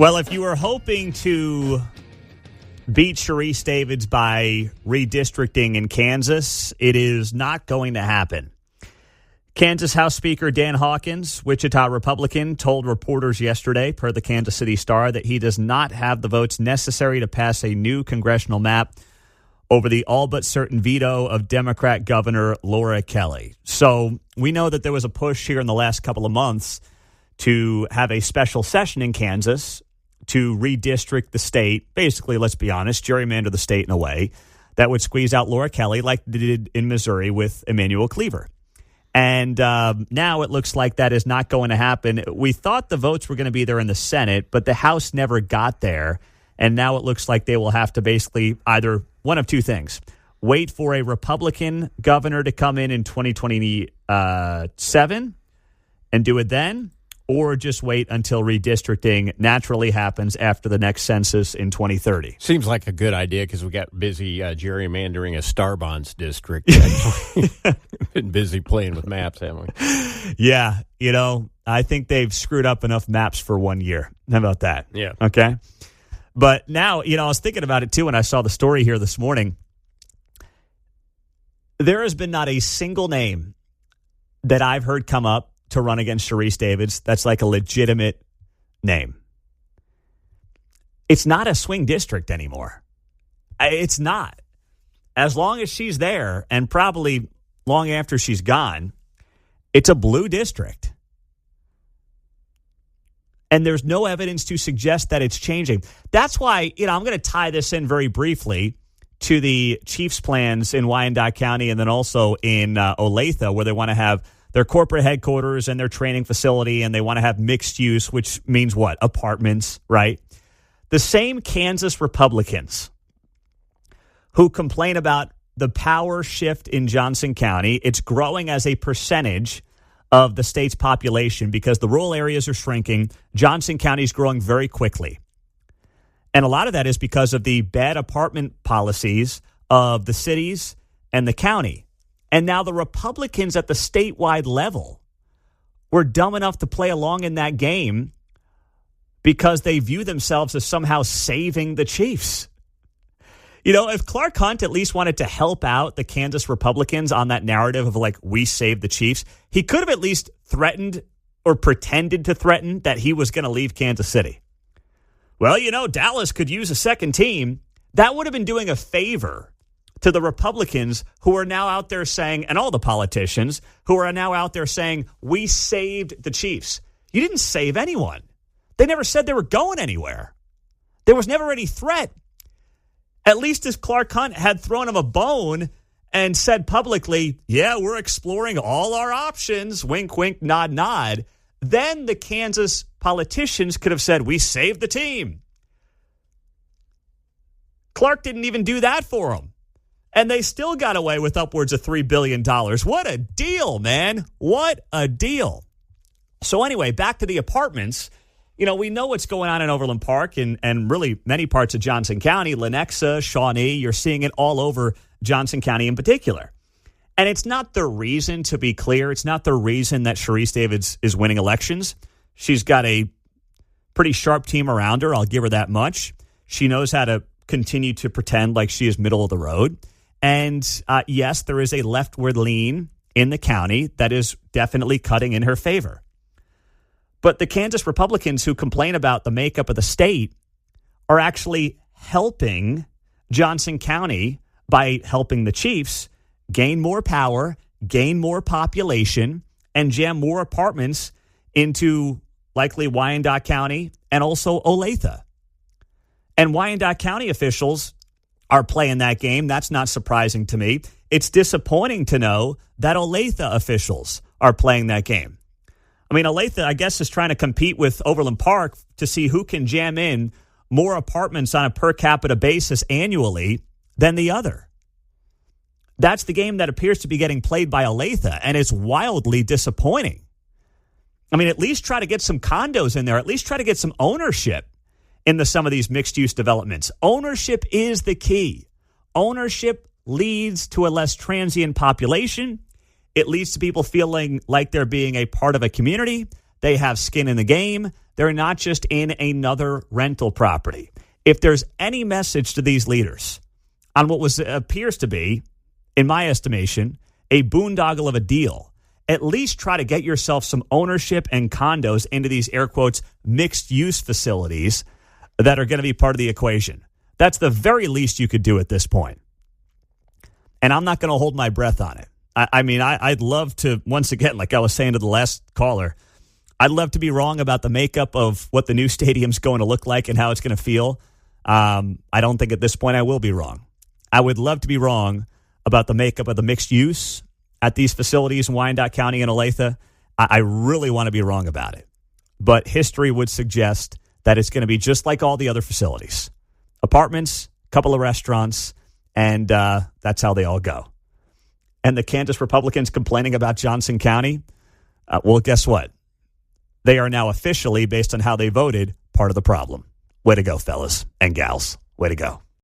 Well, if you were hoping to beat Sharice Davids by redistricting in Kansas, it is not going to happen. Kansas House Speaker Dan Hawkins, Wichita Republican, told reporters yesterday, per the Kansas City Star, that he does not have the votes necessary to pass a new congressional map over the all but certain veto of Democrat Governor Laura Kelly. So we know that there was a push here in the last couple of months to have a special session in Kansas to redistrict the state, basically, let's be honest, gerrymander the state in a way that would squeeze out Laura Kelly like they did in Missouri with Emmanuel Cleaver. And now it looks like that is not going to happen. We thought the votes were going to be there in the Senate, but the House never got there. And now it looks like they will have to basically either one of two things: wait for a Republican governor to come in 2027 and do it then, or just wait until redistricting naturally happens after the next census in 2030. Seems like a good idea because we got busy gerrymandering a Starbonds district. Been busy playing with maps, haven't we? Yeah, I think they've screwed up enough maps for 1 year. How about that? Yeah. Okay. But now, I was thinking about it too when I saw the story here this morning. There has been not a single name that I've heard come up to run against Sharice Davids that's like a legitimate name. It's not a swing district anymore. It's not. As long as she's there, and probably long after she's gone, it's a blue district. And there's no evidence to suggest that it's changing. That's why, I'm going to tie this in very briefly to the Chiefs' plans in Wyandotte County and then also in Olathe, where they want to have their corporate headquarters and their training facility, and they want to have mixed use, which means what? Apartments, right? The same Kansas Republicans who complain about the power shift in Johnson County, it's growing as a percentage of the state's population because the rural areas are shrinking. Johnson County is growing very quickly. And a lot of that is because of the bad apartment policies of the cities and the county. And now the Republicans at the statewide level were dumb enough to play along in that game because they view themselves as somehow saving the Chiefs. If Clark Hunt at least wanted to help out the Kansas Republicans on that narrative of we saved the Chiefs, he could have at least threatened or pretended to threaten that he was going to leave Kansas City. Well, Dallas could use a second team. That would have been doing a favor to the Republicans who are now out there saying, and all the politicians who are now out there saying, we saved the Chiefs. You didn't save anyone. They never said they were going anywhere. There was never any threat. At least if Clark Hunt had thrown him a bone and said publicly, yeah, we're exploring all our options, wink, wink, nod, nod, then the Kansas politicians could have said, we saved the team. Clark didn't even do that for him. And they still got away with upwards of $3 billion. What a deal, man. What a deal. So anyway, back to the apartments. We know what's going on in Overland Park and really many parts of Johnson County, Lenexa, Shawnee. You're seeing it all over Johnson County in particular. And it's not the reason, to be clear, it's not the reason that Sharice Davids is winning elections. She's got a pretty sharp team around her. I'll give her that much. She knows how to continue to pretend like she is middle of the road. And yes, there is a leftward lean in the county that is definitely cutting in her favor. But the Kansas Republicans who complain about the makeup of the state are actually helping Johnson County by helping the Chiefs gain more power, gain more population, and jam more apartments into likely Wyandotte County and also Olathe. And Wyandotte County officials are playing that game. That's not surprising to me. It's disappointing to know that Olathe officials are playing that game. I mean, Olathe, I guess, is trying to compete with Overland Park to see who can jam in more apartments on a per capita basis annually than the other. That's the game that appears to be getting played by Olathe, and it's wildly disappointing. I mean, at least try to get some condos in there. At least try to get some ownership into some of these mixed-use developments. Ownership is the key. Ownership leads to a less transient population. It leads to people feeling like they're being a part of a community. They have skin in the game. They're not just in another rental property. If there's any message to these leaders on what appears to be, in my estimation, a boondoggle of a deal, at least try to get yourself some ownership and condos into these air quotes mixed-use facilities that are going to be part of the equation. That's the very least you could do at this point. And I'm not going to hold my breath on it. I'd love to, once again, like I was saying to the last caller, I'd love to be wrong about the makeup of what the new stadium's going to look like and how it's going to feel. I don't think at this point I will be wrong. I would love to be wrong about the makeup of the mixed use at these facilities in Wyandotte County and Olathe. I really want to be wrong about it. But history would suggest that it's going to be just like all the other facilities. Apartments, couple of restaurants, and that's how they all go. And the Kansas Republicans complaining about Johnson County, well, guess what? They are now officially, based on how they voted, part of the problem. Way to go, fellas and gals. Way to go.